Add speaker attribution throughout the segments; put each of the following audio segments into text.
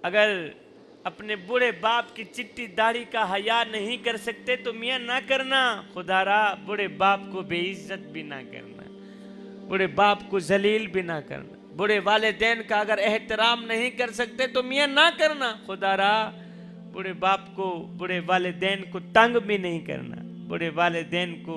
Speaker 1: अगर अपने बूढ़े बाप की चिट्टी दाढ़ी का हया नहीं कर सकते तो मियाँ ना करना। खुदारा बूढ़े बाप को बेइज्जत भी ना करना, बूढ़े बाप को जलील भी ना करना। बूढ़े वालिदैन का अगर एहतराम नहीं कर सकते तो मियाँ ना करना। खुदारा बूढ़े बाप को, बूढ़े वालिदैन को तंग भी नहीं करना, बूढ़े वालिदैन को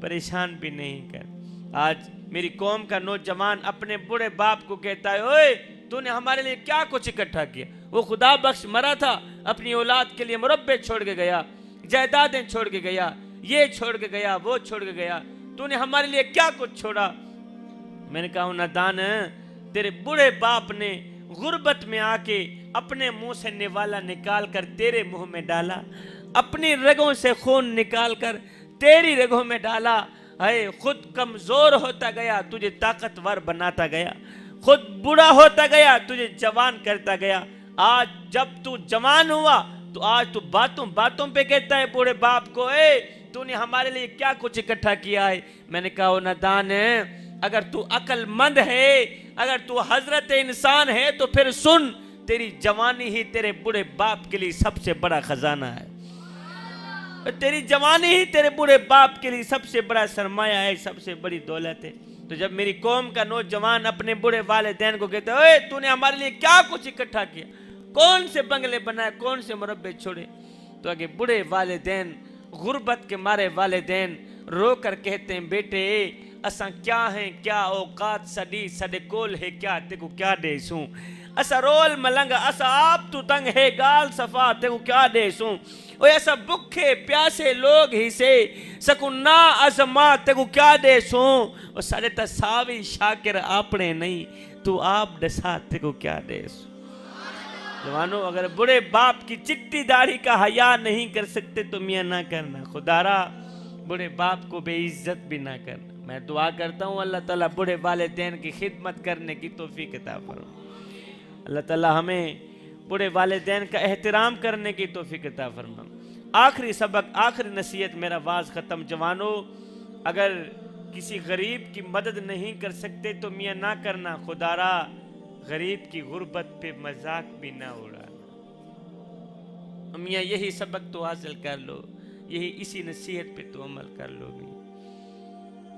Speaker 1: परेशान भी नहीं करना। आज मेरी कौम का नौजवान अपने बूढ़े बाप को कहता है, ओए तूने हमारे लिए क्या कुछ इकट्ठा किया? वो खुदा बख्श मरा था, अपनी औलाद के लिए मुरब्बे छोड़ के गया, जायदादें छोड़ के गया, ये छोड़ के गया, वो छोड़ के गया, तूने हमारे लिए क्या कुछ छोड़ा? मैंने कहा नादान, तेरे बूढ़े बाप ने गुर्बत में आके अपने मुंह से निवाला निकाल कर तेरे मुंह में डाला, अपनी रगों से खून निकाल कर तेरी रगों में डाला। है खुद कमजोर होता गया, तुझे ताकतवर बनाता गया, खुद बूढ़ा होता गया, तुझे जवान करता गया। आज जब तू जवान हुआ तो आज तू बातों बातों पे कहता है बूढ़े बाप को, ए तूने हमारे लिए क्या कुछ इकट्ठा किया है? मैंने कहा ओ नादान, अगर तू अक्लमंद है, अगर तू हजरत इंसान है तो फिर सुन, तेरी जवानी ही तेरे बूढ़े बाप के लिए सबसे बड़ा खजाना है। तेरी जवानी ही तेरे बूढ़े बाप के लिए सबसे बड़ा सरमाया है, सबसे बड़ी दौलत है। तो जब मेरी कौम का नौजवान अपने बूढ़े वालिदैन को कहते ओए तूने हमारे लिए क्या कुछ इकट्ठा किया, कौन से बंगले बनाए, कौन से मुरब्बे छोड़े, तो आगे बूढ़े वालिदैन, गुर्बत के मारे वालिदैन रो कर कहते हैं, बेटे असा क्या है, क्या औकात सडी सडे कोल है, क्या तेको क्या देसूं, असा रोल मलंग, असा आप तू तंग है गाल सफा, तेको क्या देसूं, ओ ऐसा भुखे प्यासे लोग ही से सकुन्ना अजमा, तेको क्या देसूं, और सारे तसावी शाकिर आपने नहीं, तू आप दसा तेको क्या देसूं। जवानों, अगर बूढ़े बाप की चिट्टी दाढ़ी का हया नहीं कर सकते तो मियाँ ना करना। खुदारा बूढ़े बाप को बेइज्जत भी ना करना। मैं दुआ करता हूँ अल्लाह ताला बूढ़े वालिदैन की खिदमत करने की तौफीक अता फरमाए। अल्लाह ताला हमें बूढ़े वालिदैन का एहतराम करने की तौफीक अता फरमाए। आखिरी सबक, आखिरी नसीहत, मेरा वाज ख़त्म। जवानों, अगर किसी गरीब की मदद नहीं कर सकते तो मियाँ ना करना। खुदारा गरीब की गुर्बत पे मजाक भी ना उड़ाना। मियाँ यही सबक तो हासिल कर लो, यही इसी नसीहत पे तो अमल कर लो। भी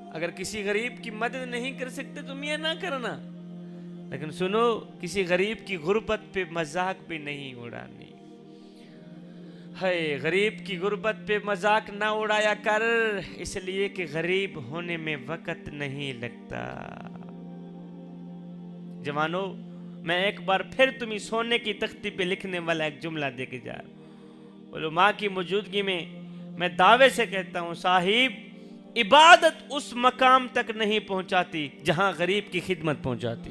Speaker 1: अगर किसी गरीब की मदद नहीं कर सकते तो मियाँ ना करना, लेकिन सुनो, किसी गरीब की गुर्बत पे मजाक भी नहीं उड़ानी है। गरीब की गुर्बत पे मजाक ना उड़ाया कर, इसलिए कि गरीब होने में वक्त नहीं लगता। जवानों, मैं एक बार फिर तुम्हें सोने की तख्ती पे लिखने वाला एक जुमला देके जा रहा हूं। बोलो, माँ की मौजूदगी में मैं दावे से कहता हूं, साहिब, इबादत उस मकाम तक नहीं पहुंचाती जहां गरीब की खिदमत पहुंचाती।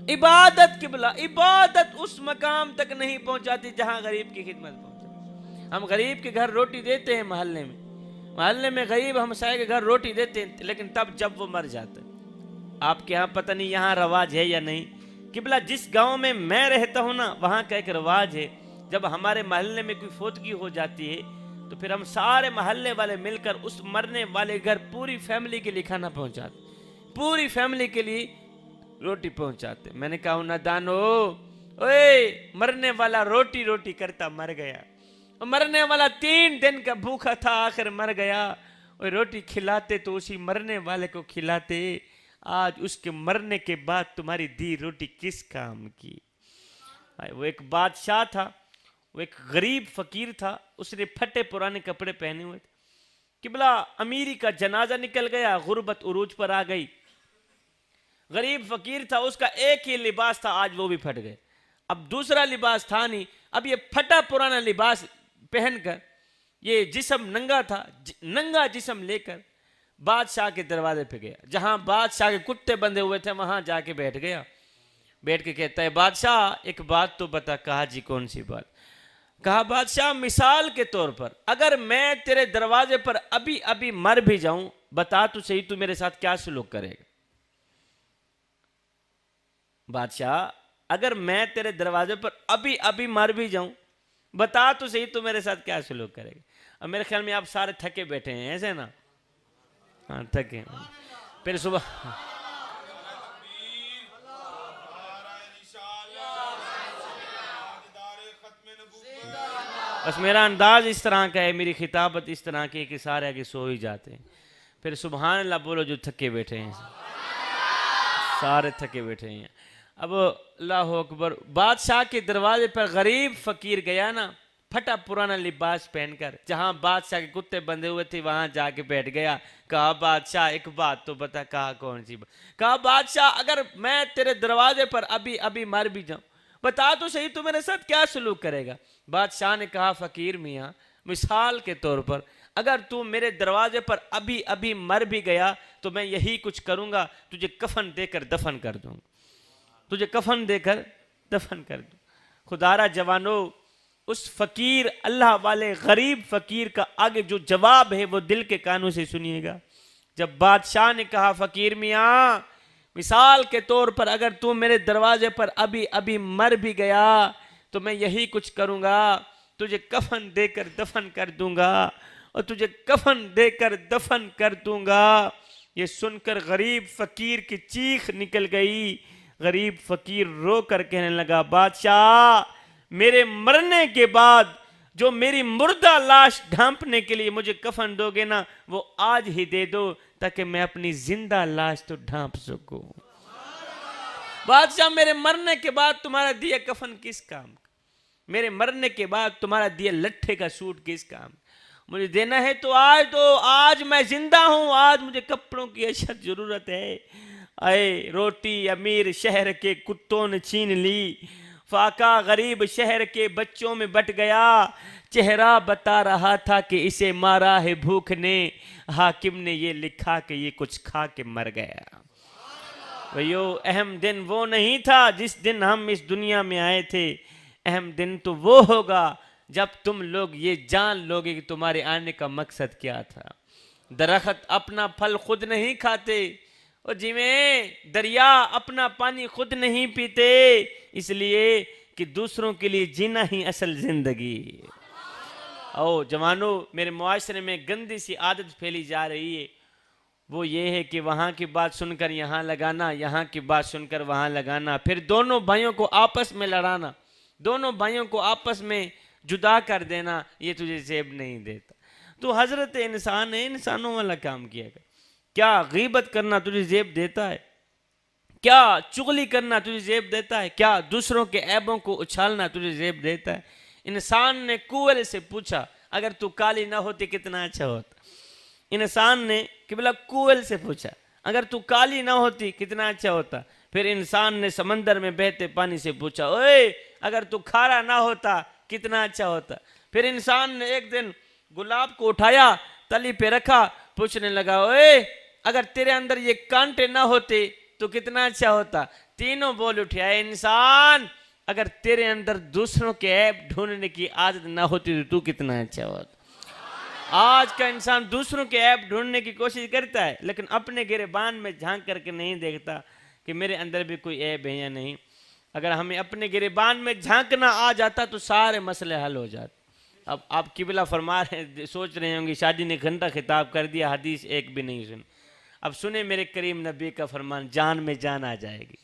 Speaker 1: इबादत किबला, इबादत उस मकाम तक नहीं पहुंचाती जहां गरीब की खिदमत पहुंचाती। हम गरीब के घर रोटी देते हैं, मोहल्ले में गरीब हमसाये के घर रोटी देते हैं, लेकिन तब जब वो मर जाता है। आपके यहाँ पता नहीं यहाँ रवाज है या नहीं, किबला जिस गांव में मैं रहता हूँ ना, वहाँ का एक रवाज है, जब हमारे मोहल्ले में कोई फोतगी हो जाती है तो फिर हम सारे मोहल्ले वाले मिलकर उस मरने वाले घर पूरी फैमिली के लिए खाना पहुँचाते, पूरी फैमिली के लिए रोटी पहुँचाते। मैंने कहा नादानो, ओए मरने वाला रोटी रोटी करता मर गया, मरने वाला 3 दिन का भूखा था, आखिर मर गया। और रोटी खिलाते तो उसी मरने वाले को खिलाते, आज उसके मरने के बाद तुम्हारी दी रोटी किस काम की। वो एक बादशाह था, वो एक गरीब फकीर था, उसने फटे पुराने कपड़े पहने हुए थे। किबला अमीरी का जनाजा निकल गया, गुर्बत उरूज पर आ गई। गरीब फकीर था, उसका एक ही लिबास था, आज वो भी फट गए। अब दूसरा लिबास था नहीं, अब ये फटा पुराना लिबास पहनकर ये जिस्म नंगा था, नंगा जिस्म लेकर बादशाह के दरवाजे पे गया। जहां बादशाह के कुत्ते बंधे हुए थे वहां जाके बैठ गया। बैठ के कहता है, बादशाह एक बात तो बता। कहा जी कौन सी बात? कहा बादशाह, मिसाल के तौर पर अगर मैं तेरे दरवाजे पर अभी अभी मर भी जाऊं, बता तो सही तू मेरे साथ क्या सलूक करेगा? बादशाह, अगर मैं तेरे दरवाजे पर अभी अभी मर भी जाऊं, बता तो सही तू मेरे साथ क्या सलूक करेगा? अब मेरे ख्याल में आप सारे थके बैठे हैं, ऐसे ना? हाँ थके। फिर सुबह बस मेरा अंदाज इस तरह का है, मेरी खिताबत इस तरह की है कि सारे आगे सो ही जाते हैं। फिर सुभान अल्लाह बोलो जो थके बैठे हैं, सारे थके बैठे हैं। अब अल्लाह अकबर, बादशाह के दरवाजे पर गरीब फकीर गया ना, फटा पुराना लिबास पहनकर, जहां बादशाह के कुत्ते बंधे हुए थे वहां जाके बैठ गया। कहा बादशाह एक बात तो बता। कहा कौन सी बात? कहा बादशाह अगर मैं तेरे दरवाजे पर अभी अभी मर भी जाऊं, बता तो सही तू मेरे साथ क्या सलूक करेगा? बादशाह ने कहा फकीर मियाँ, मिसाल के तौर पर अगर तू मेरे दरवाजे पर अभी अभी मर भी गया तो मैं यही कुछ करूंगा, तुझे कफन देकर दफन कर दूंगा, तुझे कफन देकर दफन कर दूं। खुदारा जवानों, उस फकीर अल्लाह वाले गरीब फकीर का आगे जो जवाब है वो दिल के कानों से सुनिएगा। जब बादशाह ने कहा फकीर मियाँ, मिसाल के तौर पर अगर तू मेरे दरवाजे पर अभी अभी मर भी गया तो मैं यही कुछ करूंगा, तुझे कफन देकर दफन कर दूंगा और तुझे कफन देकर दफन कर दूंगा। ये सुनकर गरीब फकीर की चीख निकल गई। गरीब फकीर रो कर कहने लगा बादशाह, मेरे मरने के बाद जो मेरी मुर्दा लाश ढांपने के लिए मुझे कफन दोगे ना, वो आज ही दे दो ताकि मैं अपनी जिंदा लाश तो ढांप सकूं। बादशाह, मेरे मरने के बाद तुम्हारा दिया कफन किस काम का? मेरे मरने के बाद तुम्हारा दिया लट्ठे का सूट किस काम? मुझे देना है तो आज दो, आज मैं जिंदा हूं, आज मुझे कपड़ों की अशद जरूरत है। आए रोटी अमीर शहर के कुत्तों ने छीन ली, फाका गरीब शहर के बच्चों में बट गया। चेहरा बता रहा था कि इसे मारा है भूख ने, हाकिम ने ये लिखा कि ये कुछ खा के मर गया। भैयो, अहम दिन वो नहीं था जिस दिन हम इस दुनिया में आए थे, अहम दिन तो वो होगा जब तुम लोग ये जान लोगे कि तुम्हारे आने का मकसद क्या था। दरख्त अपना फल खुद नहीं खाते और जिਵੇਂ दरिया अपना पानी खुद नहीं पीते, इसलिए कि दूसरों के लिए जीना ही असल जिंदगी। ओ जवानों, मेरे मुआशरे में गंदी सी आदत फैली जा रही है, वो ये है कि वहाँ की बात सुनकर यहाँ लगाना, यहाँ की बात सुनकर वहाँ लगाना, फिर दोनों भाइयों को आपस में लड़ाना, दोनों भाइयों को आपस में जुदा कर देना। ये तुझे जेब नहीं देता। तो हजरत इंसान है, इंसानों वाला काम किया कर। क्या गीबत करना तुझे जेब देता है? क्या चुगली करना तुझे जेब देता है? क्या दूसरों के ऐबों को उछालना तुझे जेब देता है? इंसान ने कुएं से पूछा, अगर तू काली ना होती कितना अच्छा होता। इंसान ने किबला कुएं से पूछा, अगर तू काली ना होती कितना अच्छा होता। फिर इंसान ने समंदर में बहते पानी से पूछा, ओए अगर तू खारा ना होता कितना अच्छा होता। फिर इंसान ने एक दिन गुलाब को उठाया, तली पे रखा, पूछने लगा, ओए अगर तेरे अंदर ये कांटे ना होते तो कितना अच्छा होता। तीनों बोल उठे, आए इंसान, अगर तेरे अंदर दूसरों के ऐब ढूंढने की आदत ना होती तो तू कितना अच्छा होता। आज का इंसान दूसरों के ऐब ढूंढने की कोशिश करता है, लेकिन अपने गिरेबान में झांक करके नहीं देखता कि मेरे अंदर भी कोई ऐब है या नहीं। अगर हमें अपने गिरेबान में झांकना आ जाता तो सारे मसले हल हो जाते। अब आप किबला फरमा रहे, सोच रहे होंगे शादी ने घंटा खिताब कर दिया, हदीस एक भी नहीं सुनी। अब सुने मेरे करीम नबी का फरमान, जान में जान आ जाएगी,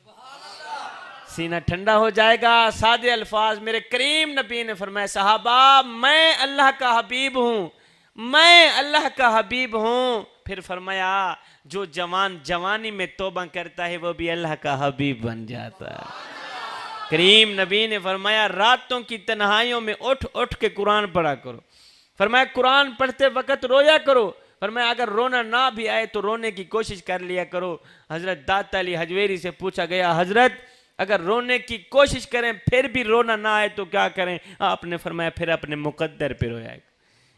Speaker 1: सीना ठंडा हो जाएगा। सादे अल्फाज मेरे करीम नबी ने फरमाया, साहबा मैं अल्लाह का हबीब हूँ, मैं अल्लाह का हबीब हूँ। फिर फरमाया, जो जवान जवानी में तौबा करता है वो भी अल्लाह का हबीब बन जाता है। करीम नबी ने फरमाया, रातों की तन्हाइयों में उठ उठ के कुरान पढ़ा करो। फरमाया, कुरान पढ़ते वक्त रोया करो। फरमाया, अगर रोना ना भी आए तो रोने की कोशिश कर लिया करो। हजरत दाता अली हजवेरी से पूछा गया, हजरत अगर रोने की कोशिश करें फिर भी रोना ना आए तो क्या करें? आपने फरमाया, फिर अपने मुकद्दर पे रोया।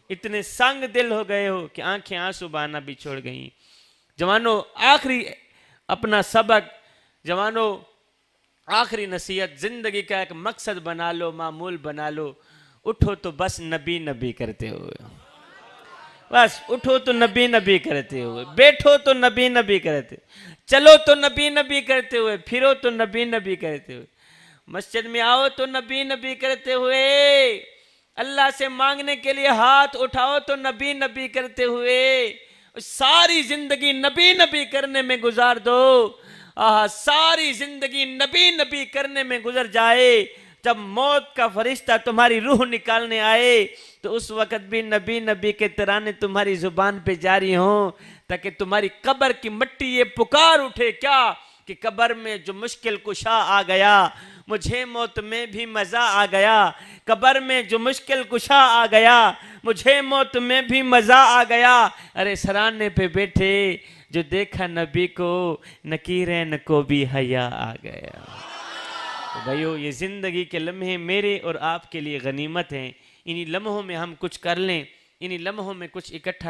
Speaker 1: इतने संग दिल हो गए हो कि आंखें आंसू बहाना भी छोड़ गई। जवानों, आखिरी अपना सबक, जवानों आखिरी नसीहत, जिंदगी का एक मकसद बना लो, मामूल बना लो। उठो तो बस नबी नबी करते हुए, बस उठो तो नबी नबी करते हुए, बैठो तो नबी नबी करते, चलो तो नबी नबी करते हुए, फिरो तो नबी नबी करते हुए, मस्जिद में आओ तो नबी नबी करते हुए, अल्लाह से मांगने के लिए हाथ उठाओ तो नबी नबी करते हुए। सारी जिंदगी नबी नबी करने में गुजार दो। सारी जिंदगी नबी नबी करने में गुजर जाए। जब मौत का फरिश्ता तुम्हारी रूह निकालने आए तो उस वक्त भी नबी नबी के तराने तुम्हारी जुबान पे जारी हों, ताकि तुम्हारी कब्र की मिट्टी ये पुकार उठे क्या कि कब्र में जो मुश्किल कुशा आ गया, मुझे मौत में भी मजा आ गया। कब्र में जो मुश्किल कुशा आ गया, मुझे मौत में भी मजा आ गया। अरे सराहने पे बैठे जो देखा नबी को, नकीरैन को भी हया आ गया। तो भाइयों, ये जिंदगी के लम्हे मेरे और आपके लिए गनीमत हैं। इन्हीं लम्हों में हम कुछ कर लें, इन्हीं लम्हों में कुछ इकट्ठा